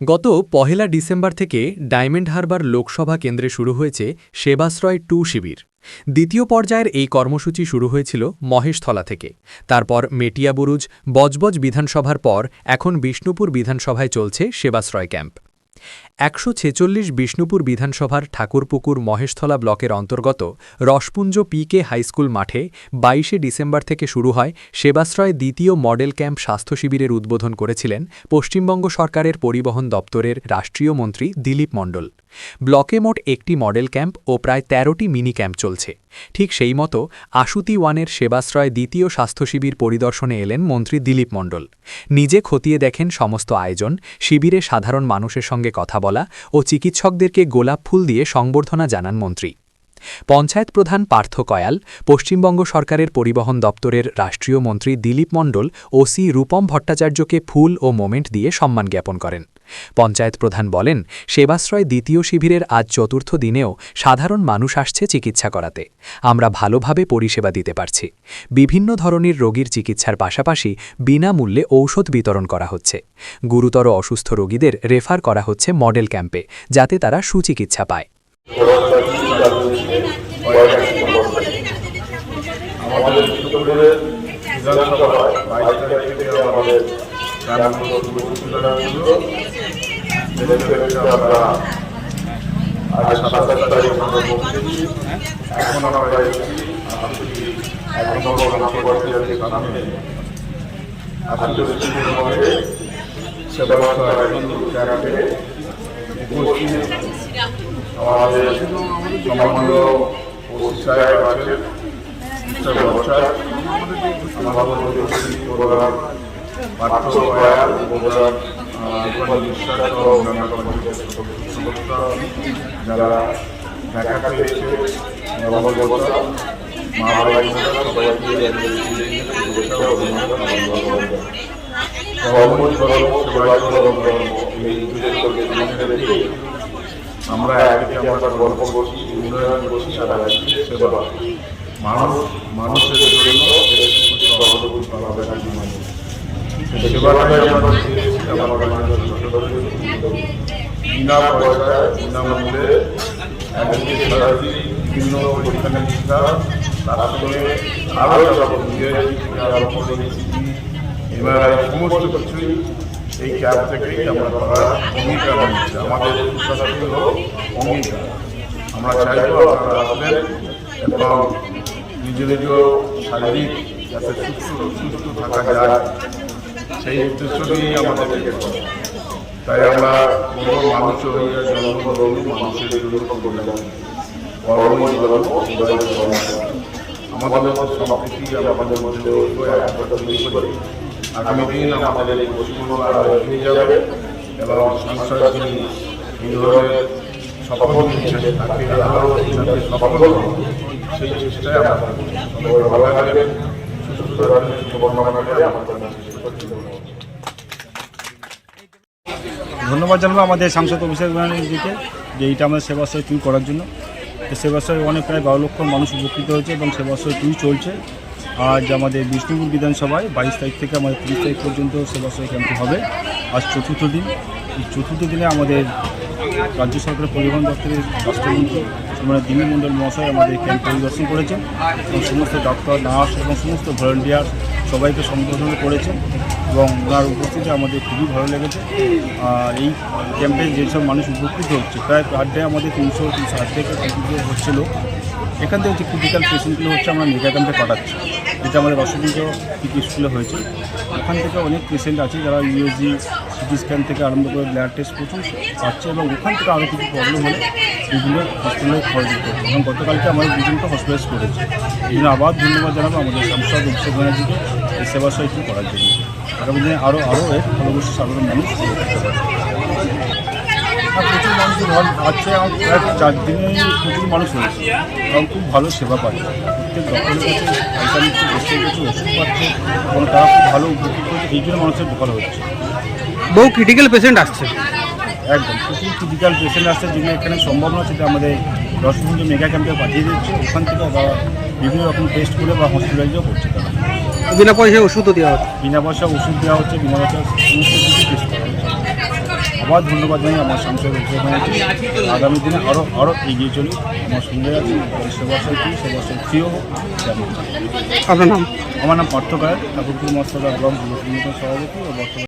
গত ১ ডিসেম্বর থেকে ডায়মন্ড হারবার লোকসভা কেন্দ্রে শুরু হয়েছে সেবাশ্রয় 2 শিবির। দ্বিতীয় পর্যায়ের এই কর্মসূচি শুরু হয়েছিল মহেশতলা থেকে, তারপর মেটিয়াবুরুজ বজবজ বিধানসভার পর এখন বিষ্ণুপুর বিধানসভায় চলছে সেবাশ্রয় ক্যাম্প। ১৪৬ বিষ্ণুপুর বিধানসভার ঠাকুরপুকুর মহেশতলা ব্লকের অন্তর্গত রসপুঞ্জ পিকে হাইস্কুল মাঠে ২২ ডিসেম্বর থেকে শুরু হয় সেবাশ্রয় দ্বিতীয় মডেল ক্যাম্প স্বাস্থ্য শিবিরের উদ্বোধন করেছিলেন পশ্চিমবঙ্গ সরকারের পরিবহন দপ্তরের রাষ্ট্রীয় মন্ত্রী দিলীপ মণ্ডল। ব্লকে মোট একটি মডেল ক্যাম্প ও প্রায় ১৩টি মিনি ক্যাম্প চলছে। ঠিক সেই মতো আশুতি ওয়ানের সেবাশ্রয় দ্বিতীয় স্বাস্থ্য শিবির পরিদর্শনে এলেন মন্ত্রী দিলীপ মণ্ডল। নিজে খতিয়ে দেখেন সমস্ত আয়োজন, শিবিরে সাধারণ মানুষের সঙ্গে কথা বলা ও চিকিৎসকদেরকে গোলাপ ফুল দিয়ে সংবর্ধনা জানান মন্ত্রী। পঞ্চায়েত প্রধান পার্থ কয়াল, পশ্চিমবঙ্গ সরকারের পরিবহন দপ্তরের রাষ্ট্রীয় মন্ত্রী দিলীপ মণ্ডল ওসি রূপম ভট্টাচার্যকে ফুল ও মোমেন্ট দিয়ে সম্মান জ্ঞাপন করেন। পঞ্চায়েত প্রধান বলেন, সেবাশ্রয় দ্বিতীয় শিবিরের আজ চতুর্থ দিনেও সাধারণ মানুষ আসছে চিকিৎসা করাতে। আমরা ভালোভাবে পরিষেবা দিতে পারছি। বিভিন্ন ধরনের রোগীর চিকিৎসার পাশাপাশি বিনামূল্যে ঔষধ বিতরণ করা হচ্ছে। গুরুতর অসুস্থ রোগীদের রেফার করা হচ্ছে মডেল ক্যাম্পে, যাতে তারা সুচিকিৎসা পায়। আমাদের সম্মানীয় ওসি সাহেব আছেন, মিস্টার বচ্চা, আমাদের প্রধান পার্থ কয়াল, প্রধান বিশ্বাস সহ অন্যান্য সদস্য যারা দেখা পেয়েছে, নববর্ষা মা বাবা সবাইকে আমরা একদিকে আমরা গল্প করছি, উন্নয়ন করছি, সারা সেবা মানুষের জন্য বিনা পয়সায় বিনামূল্যে বিভিন্ন পরীক্ষা নিরীক্ষা, তার সঙ্গে আরও এমআরআই সমস্ত কিছুই এই ক্যাম্প থেকেই আমরা করার অঙ্গীকার নিচ্ছি। আমাদের প্রশাসনিক অঙ্গীকার আমরা চাইব আপনারা আসবেন এবং নিজ নিজ শারীরিক যাতে সুস্থ থাকা যায় সেই উদ্দেশ্য নিয়েই আমাদের তাই আমরা কোনো মানুষ মানুষের আমাদের মধ্যে সম্প্রীতি আমাদের মধ্যে আগামী দিন আমাদের এই পশ্চিমবঙ্গ আরও এগিয়ে যাবে এবং সংসদ যিনি এই ধরনের সফল নিচ্ছেন তাকে আরও সফল সেই চেষ্টায় আমরা ভালো থাকবেন, সুস্থ থাকবেন, শুভকামনা করে আমাদের ধন্যবাদ জানাবো আমাদের সাংসদ অভিষেক ব্যানার্জিকে যে এইটা আমাদের সেবাশ্রয় 2 করার জন্য। সেবাশ্রয় অনেক প্রায় 12 লক্ষ মানুষ উপকৃত হয়েছে এবং সেবাশ্রয় 2 চলছে। আজ আমাদের বিষ্ণুপুর বিধানসভায় 22 তারিখ থেকে আমাদের 30 তারিখ পর্যন্ত সেবাশ্রয় ক্যাম্পটি হবে। আজ চতুর্থ দিন। এই চতুর্থ দিনে আমাদের রাজ্য সরকারের পরিবহন দপ্তরের রাষ্ট্রমন্ত্রী দিলীপ মণ্ডল মহাশয় আমাদের ক্যাম্প পরিদর্শন করেছেন এবং সমস্ত ডাক্তার, নার্স এবং সমস্ত ভলেন্টিয়ার সবাইকে সম্বোধন করেছেন এবং ওনার উপস্থিতি আমাদের খুবই ভালো লেগেছে। আর এই ক্যাম্পে যেসব মানুষ উপকৃত হচ্ছে প্রায় পার ডে আমাদের 300-308 থেকে উপকৃত হচ্ছিল। এখান থেকে যে ক্রিটিক্যাল পেশেন্টগুলো হচ্ছে আমরা মেগা ক্যাম্পে পাঠাচ্ছি, যেটা আমাদের রসপুঞ্জ পিকে স্কুলে হয়েছে। ওখান থেকে অনেক পেশেন্ট আছে যারা ইউএসজি, সিটি স্ক্যান থেকে আরম্ভ করে ব্লাড টেস্ট প্রচুর পাচ্ছে এবং ওখান থেকে আরও কিছু প্রবলেম হলে এগুলো হসপিটালে খরচ করছে এবং গতকালকে আমাদের দুজনকে হসপিটালাইজ করেছে। এই জন্য আবার ধন্যবাদ জানাবো আমাদের সাংসদ অভিষেক ব্যানার্জিকে এই সেবাশ্রয় 2 করার জন্য। আগামী দিনে আরও এর ভালোবাসা সাধারণ মানুষ করতে পারে। প্রচুর মানুষ আছে, প্রায় 4 দিনে প্রচুর মানুষ হয়েছে এবং খুব ভালো সেবা পাচ্ছে। প্রত্যেক ডক্টরের কাছে পয়সা নিচ্ছে, দেশের কাছে ওষুধ পাচ্ছে এবং তারা খুব ভালো উপকৃত হচ্ছে। এই জন্য মানুষের ভালো হচ্ছে। বহু ক্রিটিক্যাল পেশেন্ট আসছে, একদম প্রচুর ক্রিটিক্যাল পেশেন্ট আসছে, যেগুলো এখানে সম্ভব নয় সেটা আমাদের রসপুঞ্জ মেগা ক্যাম্পে পাঠিয়ে দিচ্ছে। ওখান থেকে তারা বিভিন্ন রকম টেস্ট করে বা হসপিটালাইজও করছে। তারা বিনা পয়সায় ওষুধও দেওয়া হচ্ছে, বিনা পয়সা ওষুধ দেওয়া হচ্ছে, বিনা পয়সা সমস্ত কিছু টেস্ট করা হচ্ছে। আবার ধন্যবাদ জানাই আমার সাংসদ আগামী দিনে আরও এগিয়ে চলি। আমার সঙ্গে আছি সেবাশ্রয় টু, সেবাশ্রয় থ্রিও যাবে। আপনার নাম? আমার নাম পার্থ কায়েত, ঠাকুরপুর মস্তদা এবং যুব সংগঠন সভাপতি ও বর্তমানে